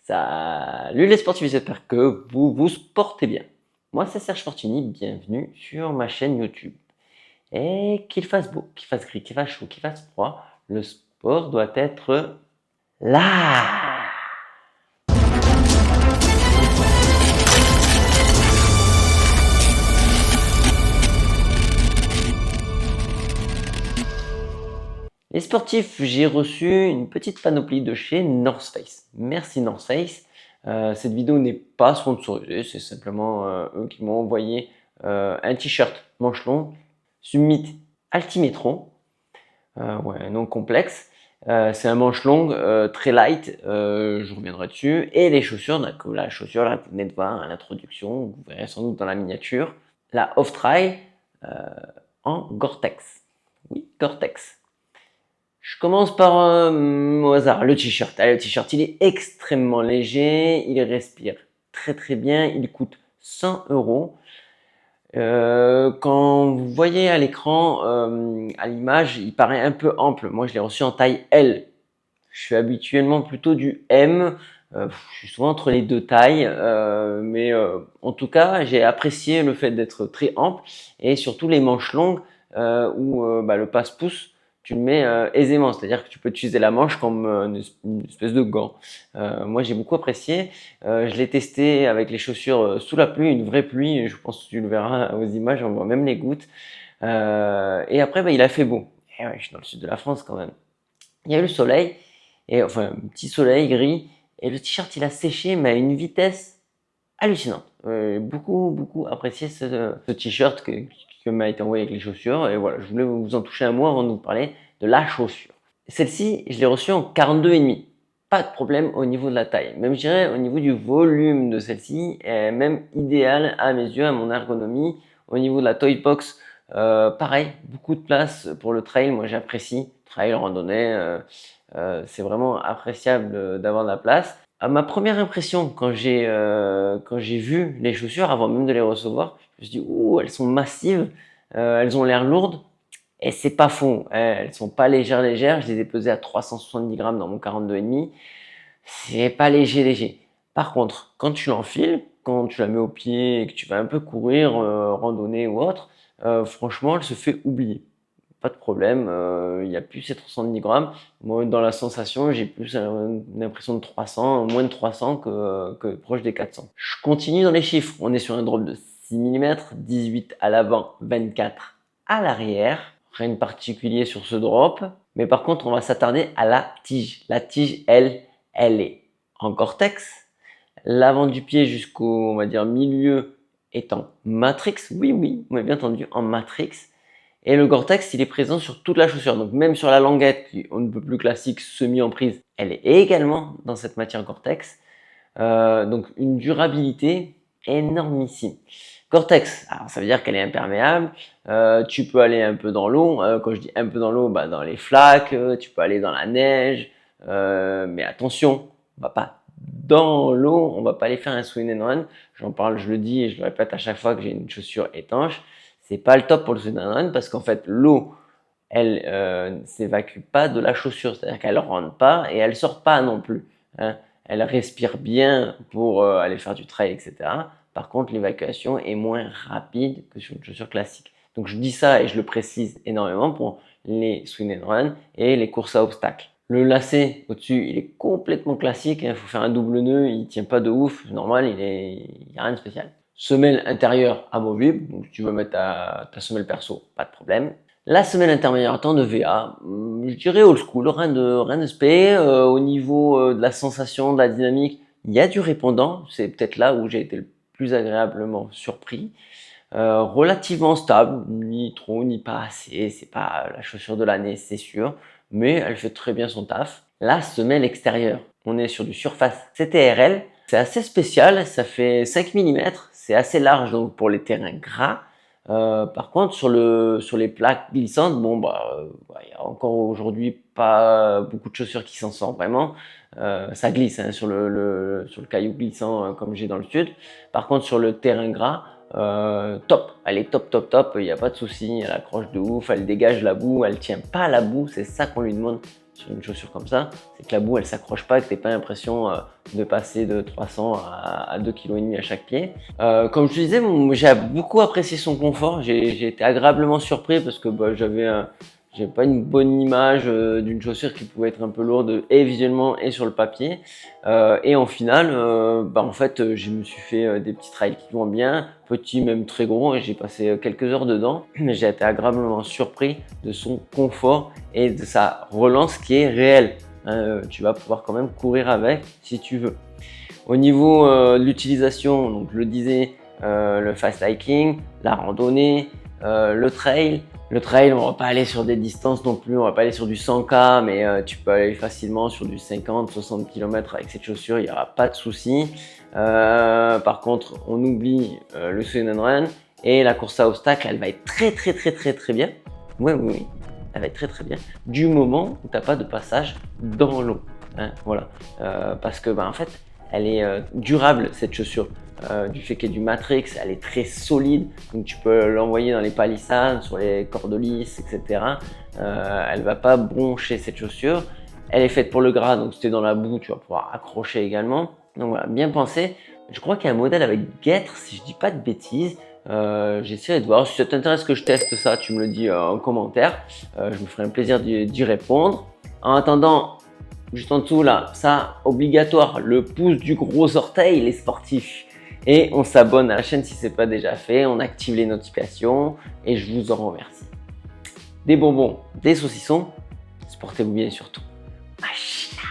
Salut les sportifs, j'espère que vous vous portez bien. Moi c'est Serge Fortuny, bienvenue sur ma chaîne YouTube. Et qu'il fasse beau, qu'il fasse gris, qu'il fasse chaud, qu'il fasse froid, le sport doit être là. Les sportifs, j'ai reçu une petite panoplie de chez North Face. Merci North Face. Cette vidéo n'est pas sponsorisée, c'est simplement eux qui m'ont envoyé un t-shirt manche longue Summit Altimetron. Ouais, non complexe. C'est un manche longue très light, je reviendrai dessus. Et les chaussures, donc, la chaussure là, vous venez de voir à l'introduction, vous verrez sans doute dans la miniature. La Off-Trail en Gore-Tex. Oui, Gore-Tex. Je commence par au hasard, le t-shirt. Le t-shirt, il est extrêmement léger, il respire très très bien, il coûte 100 €. Quand vous voyez à l'écran, à l'image, il paraît un peu ample. Moi, je l'ai reçu en taille L. Je suis habituellement plutôt du M. Je suis souvent entre les deux tailles, mais en tout cas, j'ai apprécié le fait d'être très ample et surtout les manches longues où le passe-pouce, tu le mets aisément. C'est-à-dire que tu peux utiliser la manche comme une espèce de gant. Moi, j'ai beaucoup apprécié. Je l'ai testé avec les chaussures sous la pluie, une vraie pluie. Je pense que tu le verras aux images, on voit même les gouttes. Et après, il a fait beau. Et ouais, je suis dans le sud de la France quand même. Il y a eu le soleil, et enfin un petit soleil gris, et le t-shirt il a séché mais à une vitesse hallucinante. Beaucoup apprécié ce t-shirt que m'a été envoyé avec les chaussures, et voilà, je voulais vous en toucher un mot avant de vous parler de la chaussure. Celle-ci, je l'ai reçue en 42,5. Pas de problème au niveau de la taille. Même je dirais au niveau du volume de celle-ci, est même idéal à mes yeux, à mon ergonomie. Au niveau de la toy box, pareil, beaucoup de place pour le trail. Moi j'apprécie trail, randonnée. C'est vraiment appréciable d'avoir de la place. À ma première impression, quand j'ai vu les chaussures, avant même de les recevoir, je me suis dit, ouh, elles sont massives, elles ont l'air lourdes. Et c'est pas faux, hein, elles sont pas légères. Je les ai pesées à 370 grammes dans mon 42,5. C'est pas léger. Par contre, quand tu l'enfiles, quand tu la mets au pied et que tu vas un peu courir, randonner ou autre, franchement, elle se fait oublier. Pas de problème, il n'y a plus ces 310 grammes. Moi, dans la sensation, j'ai plus une impression de 300, moins de 300 que proche des 400. Je continue dans les chiffres. On est sur un drop de 6 mm, 18 à l'avant, 24 à l'arrière. Rien de particulier sur ce drop. Mais par contre, on va s'attarder à la tige. La tige, elle est en Gore-Tex. L'avant du pied jusqu'au, on va dire, milieu est en Matrix. Oui, vous m'avez bien entendu, en Matrix. Et le Gore-Tex, il est présent sur toute la chaussure. Donc même sur la languette, qui est un peu plus classique, semi-emprise, elle est également dans cette matière Gore-Tex. Donc une durabilité énormissime. Gore-Tex, alors ça veut dire qu'elle est imperméable. Tu peux aller un peu dans l'eau. Quand je dis un peu dans l'eau, dans les flaques. Tu peux aller dans la neige. Mais attention, on va pas dans l'eau. On va pas aller faire un swim and run. J'en parle, je le dis et je le répète à chaque fois que j'ai une chaussure étanche. C'est pas le top pour le swim and run parce qu'en fait l'eau, elle s'évacue pas de la chaussure. C'est-à-dire qu'elle rentre pas et elle sort pas non plus. Hein. Elle respire bien pour aller faire du trail, etc. Par contre, l'évacuation est moins rapide que sur une chaussure classique. Donc je dis ça et je le précise énormément pour les swim and run et les courses à obstacles. Le lacet au-dessus, il est complètement classique. Il faut faire un double nœud, il tient pas de ouf. Normal, il n'y a rien de spécial. Semelle intérieure amovible, donc si tu veux mettre ta semelle perso, pas de problème. La semelle intermédiaire en temps de VA, je dirais old school, rien de spé. Au niveau de la sensation, de la dynamique, il y a du répondant. C'est peut-être là où j'ai été le plus agréablement surpris. Relativement stable, ni trop ni pas assez. C'est pas la chaussure de l'année, c'est sûr, mais elle fait très bien son taf. La semelle extérieure, on est sur du Surface CTRL. C'est assez spécial, ça fait 5 mm, c'est assez large donc pour les terrains gras. Par contre, sur les plaques glissantes, il y a encore aujourd'hui pas beaucoup de chaussures qui s'en sortent vraiment. Ça glisse hein, sur le caillou glissant comme j'ai dans le sud. Par contre, sur le terrain gras, top, elle est top, il n'y a pas de souci, elle accroche de ouf, elle dégage la boue, elle tient pas la boue, c'est ça qu'on lui demande sur une chaussure comme ça, c'est que la boue elle s'accroche pas, que tu n'aies pas l'impression de passer de 300 à 2,5 kg à chaque pied. Comme je te disais, j'ai beaucoup apprécié son confort, j'ai été agréablement surpris parce que j'avais pas une bonne image d'une chaussure qui pouvait être un peu lourde et visuellement et sur le papier. Et en final, en fait, je me suis fait des petits trails qui vont bien, petits même très gros, et j'ai passé quelques heures dedans. Mais j'ai été agréablement surpris de son confort et de sa relance qui est réelle. Tu vas pouvoir quand même courir avec si tu veux. Au niveau de l'utilisation, donc je le disais, le fast hiking, la randonnée, le trail. Le trail, on va pas aller sur des distances non plus, on va pas aller sur du 100K, mais tu peux aller facilement sur du 50-60 km avec cette chaussure, il n'y aura pas de souci. Par contre, on oublie le swim and run et la course à obstacles, elle va être très bien. Oui, elle va être très bien. Du moment où tu n'as pas de passage dans l'eau. Hein, voilà. Parce que en fait, elle est durable cette chaussure. Du fait qu'elle est du Matrix, elle est très solide, donc tu peux l'envoyer dans les palissades, sur les cordes lisses, etc. Elle va pas broncher cette chaussure. Elle est faite pour le gras, donc si tu es dans la boue, tu vas pouvoir accrocher également. Donc voilà, bien pensé. Je crois qu'il y a un modèle avec guêtre, si je dis pas de bêtises. J'essaierai de voir. Si ça t'intéresse que je teste ça, tu me le dis en commentaire. Je me ferai un plaisir d'y répondre. En attendant, juste en dessous là, ça obligatoire, le pouce du gros orteil, les sportifs. Et on s'abonne à la chaîne si ce n'est pas déjà fait, on active les notifications et je vous en remercie. Des bonbons, des saucissons, sportez-vous bien surtout. Machina.